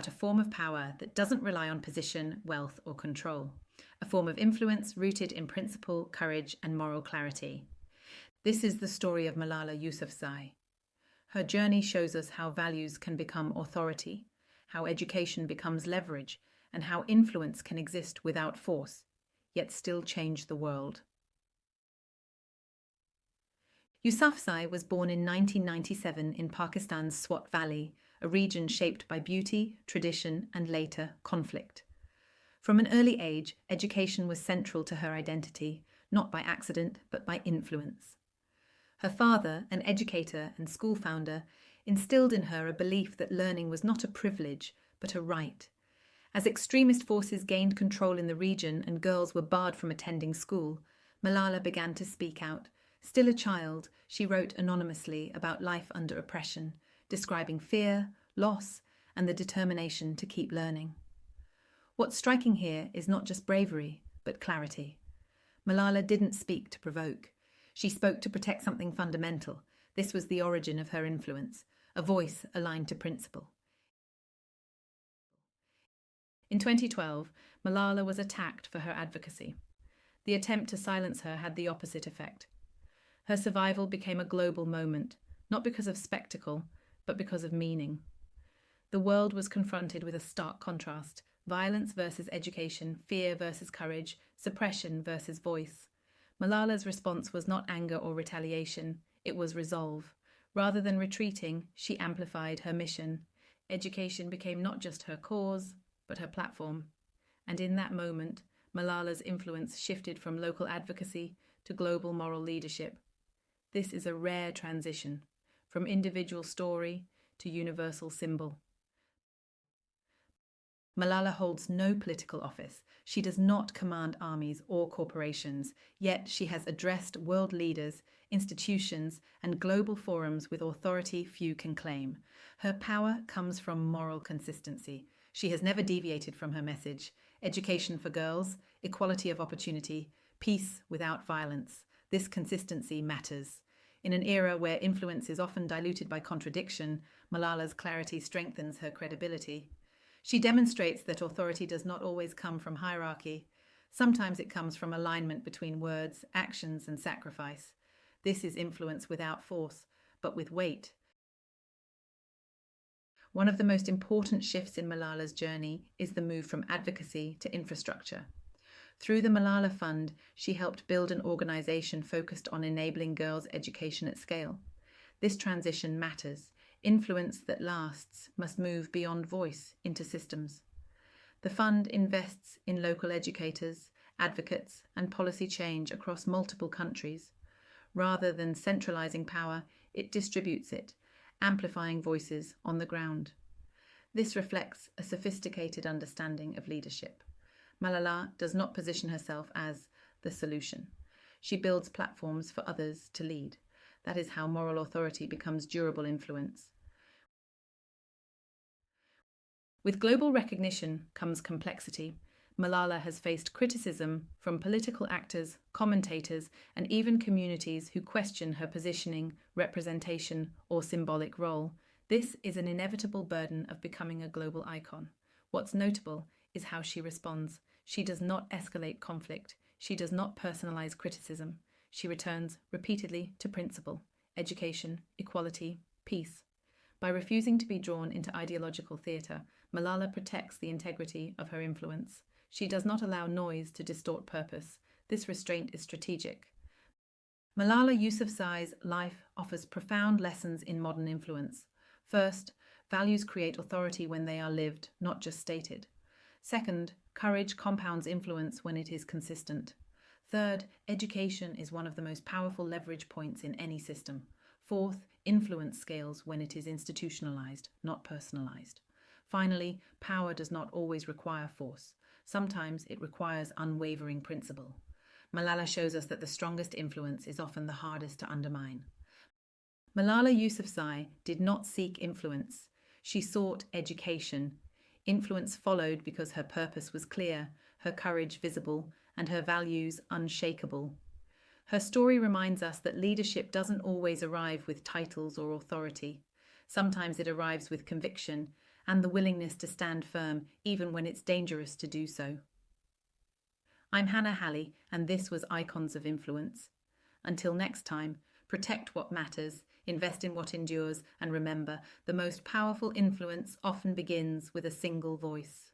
about a form of power that doesn't rely on position, wealth, or control, a form of influence rooted in principle, courage, and moral clarity. This is the story of Malala Yousafzai. Her journey shows us how values can become authority, how education becomes leverage, and how influence can exist without force, yet still change the world. Yousafzai was born in 1997 in Pakistan's Swat Valley, a region shaped by beauty, tradition, and later conflict. From an early age, education was central to her identity, not by accident, but by influence. Her father, an educator and school founder, instilled in her a belief that learning was not a privilege, but a right. As extremist forces gained control in the region and girls were barred from attending school, Malala began to speak out. Still a child, she wrote anonymously about life under oppression, describing fear, loss, and the determination to keep learning. What's striking here is not just bravery, but clarity. Malala didn't speak to provoke. She spoke to protect something fundamental. This was the origin of her influence, a voice aligned to principle. In 2012, Malala was attacked for her advocacy. The attempt to silence her had the opposite effect. Her survival became a global moment, not because of spectacle, but because of meaning. The world was confronted with a stark contrast: violence versus education, fear versus courage, suppression versus voice. Malala's response was not anger or retaliation, it was resolve. Rather than retreating, she amplified her mission. Education became not just her cause, but her platform. And in that moment, Malala's influence shifted from local advocacy to global moral leadership. This is a rare transition, from individual story to universal symbol. Malala holds no political office. She does not command armies or corporations, yet she has addressed world leaders, institutions, and global forums with authority few can claim. Her power comes from moral consistency. She has never deviated from her message: education for girls, equality of opportunity, peace without violence. This consistency matters. In an era where influence is often diluted by contradiction, Malala's clarity strengthens her credibility. She demonstrates that authority does not always come from hierarchy. Sometimes it comes from alignment between words, actions, and sacrifice. This is influence without force, but with weight. One of the most important shifts in Malala's journey is the move from advocacy to infrastructure. Through the Malala Fund, she helped build an organization focused on enabling girls' education at scale. This transition matters. Influence that lasts must move beyond voice into systems. The fund invests in local educators, advocates, and policy change across multiple countries. Rather than centralizing power, it distributes it, amplifying voices on the ground. This reflects a sophisticated understanding of leadership. Malala does not position herself as the solution. She builds platforms for others to lead. That is how moral authority becomes durable influence. With global recognition comes complexity. Malala has faced criticism from political actors, commentators, and even communities who question her positioning, representation, or symbolic role. This is an inevitable burden of becoming a global icon. What's notable is how she responds. She does not escalate conflict. She does not personalize criticism. She returns repeatedly to principle: education, equality, peace. By refusing to be drawn into ideological theatre, Malala protects the integrity of her influence. She does not allow noise to distort purpose. This restraint is strategic. Malala Yousafzai's life offers profound lessons in modern influence. First, values create authority when they are lived, not just stated. Second, courage compounds influence when it is consistent. Third, education is one of the most powerful leverage points in any system. Fourth, influence scales when it is institutionalized, not personalized. Finally, power does not always require force. Sometimes it requires unwavering principle. Malala shows us that the strongest influence is often the hardest to undermine. Malala Yousafzai did not seek influence. She sought education. Influence followed because her purpose was clear, her courage visible, and her values unshakable. Her story reminds us that leadership doesn't always arrive with titles or authority. Sometimes it arrives with conviction, and the willingness to stand firm even when it's dangerous to do so. I'm Hannah Hally, and this was Icons of Influence. Until next time, protect what matters, invest in what endures, and remember, the most powerful influence often begins with a single voice.